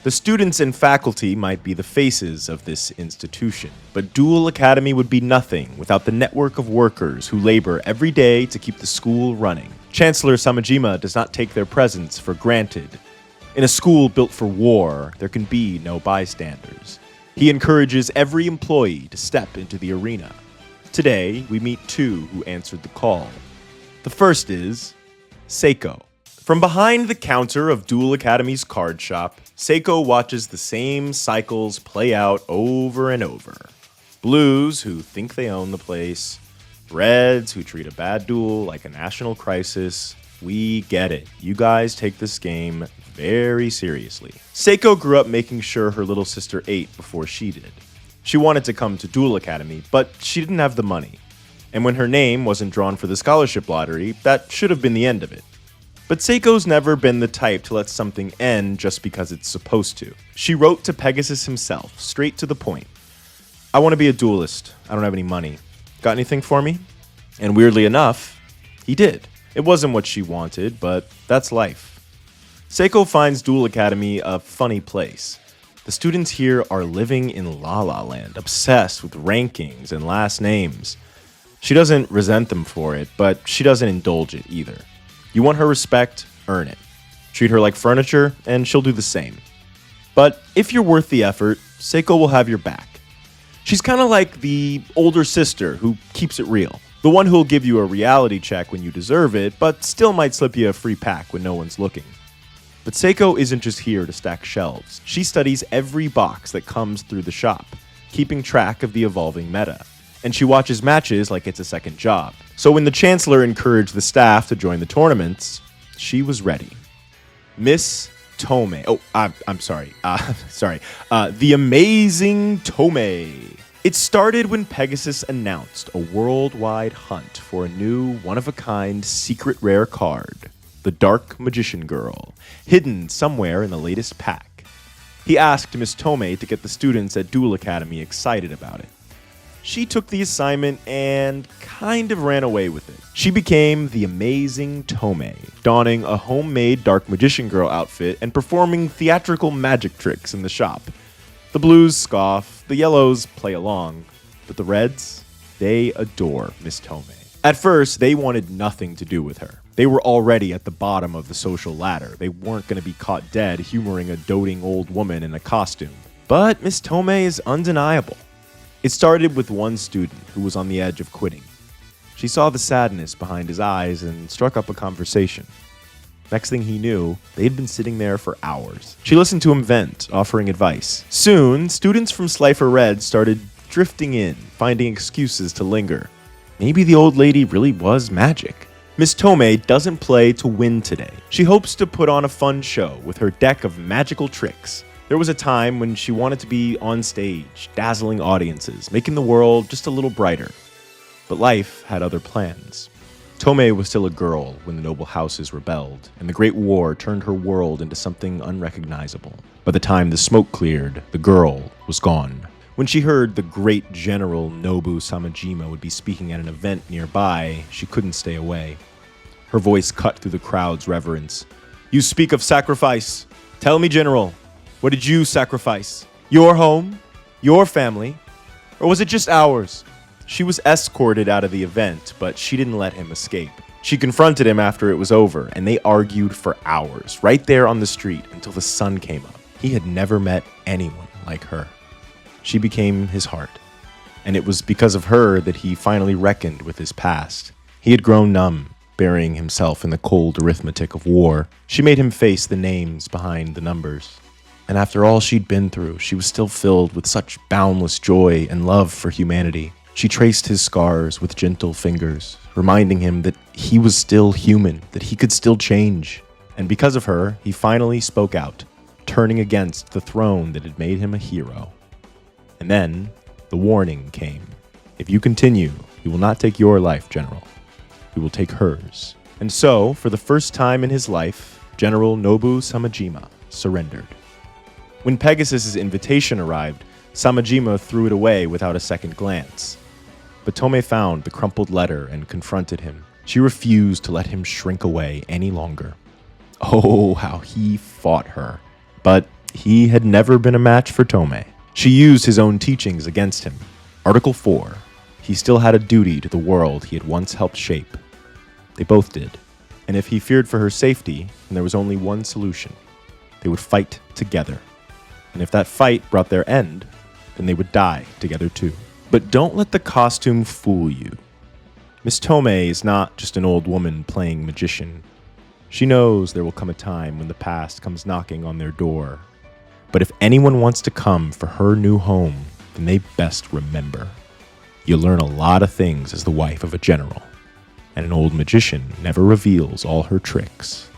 The students and faculty might be the faces of this institution, but Duel Academy would be nothing without the network of workers who labor every day to keep the school running. Chancellor Samajima does not take their presence for granted. In a school built for war, there can be no bystanders. He encourages every employee to step into the arena. Today, we meet two who answered the call. The first is Seiko. From behind the counter of Duel Academy's card shop, Seiko watches the same cycles play out over and over. Blues, who think they own the place. Reds, who treat a bad duel like a national crisis. We get it. You guys take this game very seriously. Seiko grew up making sure her little sister ate before she did. She wanted to come to Duel Academy, but she didn't have the money. And when her name wasn't drawn for the scholarship lottery, that should have been the end of it. But Seiko's never been the type to let something end just because it's supposed to. She wrote to Pegasus himself, straight to the point. I want to be a duelist. I don't have any money. Got anything for me? And weirdly enough, he did. It wasn't what she wanted, but that's life. Seiko finds Duel Academy a funny place. The students here are living in La La Land, obsessed with rankings and last names. She doesn't resent them for it, but she doesn't indulge it either. You want her respect, earn it. Treat her like furniture, and she'll do the same. But if you're worth the effort, Seiko will have your back. She's kind of like the older sister who keeps it real. The one who'll give you a reality check when you deserve it, but still might slip you a free pack when no one's looking. But Seiko isn't just here to stack shelves. She studies every box that comes through the shop, keeping track of the evolving meta. And she watches matches like it's a second job. So when the Chancellor encouraged the staff to join the tournaments, she was ready. Miss Tome. Oh, I'm sorry. The Amazing Tome. It started when Pegasus announced a worldwide hunt for a new, one-of-a-kind, secret rare card, the Dark Magician Girl, hidden somewhere in the latest pack. He asked Miss Tome to get the students at Duel Academy excited about it. She took the assignment and kind of ran away with it. She became the Amazing Tome, donning a homemade Dark Magician Girl outfit and performing theatrical magic tricks in the shop. The blues scoff, the yellows play along, but the reds, they adore Miss Tome. At first, they wanted nothing to do with her. They were already at the bottom of the social ladder. They weren't going to be caught dead humoring a doting old woman in a costume. But Miss Tome is undeniable. It started with one student who was on the edge of quitting. She saw the sadness behind his eyes and struck up a conversation. Next thing he knew, they'd been sitting there for hours. She listened to him vent, offering advice. Soon, students from Slifer Red started drifting in, finding excuses to linger. Maybe the old lady really was magic. Miss Tome doesn't play to win today. She hopes to put on a fun show with her deck of magical tricks. There was a time when she wanted to be on stage, dazzling audiences, making the world just a little brighter. But life had other plans. Tome was still a girl when the noble houses rebelled, and the Great War turned her world into something unrecognizable. By the time the smoke cleared, the girl was gone. When she heard the great General Nobu Samajima would be speaking at an event nearby, she couldn't stay away. Her voice cut through the crowd's reverence. "You speak of sacrifice. Tell me, General. What did you sacrifice? Your home? Your family? Or was it just ours?" She was escorted out of the event, but she didn't let him escape. She confronted him after it was over, and they argued for hours, right there on the street, until the sun came up. He had never met anyone like her. She became his heart, and it was because of her that he finally reckoned with his past. He had grown numb, burying himself in the cold arithmetic of war. She made him face the names behind the numbers. And after all she'd been through, she was still filled with such boundless joy and love for humanity. She traced his scars with gentle fingers, reminding him that he was still human, that he could still change. And because of her, he finally spoke out, turning against the throne that had made him a hero. And then, the warning came. If you continue, we will not take your life, General. We will take hers. And so, for the first time in his life, General Nobu Samajima surrendered. When Pegasus's invitation arrived, Samajima threw it away without a second glance. But Tome found the crumpled letter and confronted him. She refused to let him shrink away any longer. Oh, how he fought her. But He had never been a match for Tome. She used his own teachings against him. Article 4. He still had a duty to the world he had once helped shape. They both did. And if he feared for her safety, then there was only one solution. They would fight together. And if that fight brought their end, then they would die together too. But don't let the costume fool you. Miss Tome is not just an old woman playing magician. She knows there will come a time when the past comes knocking on their door. But if anyone wants to come for her new home, then they best remember. You learn a lot of things as the wife of a general, and an old magician never reveals all her tricks.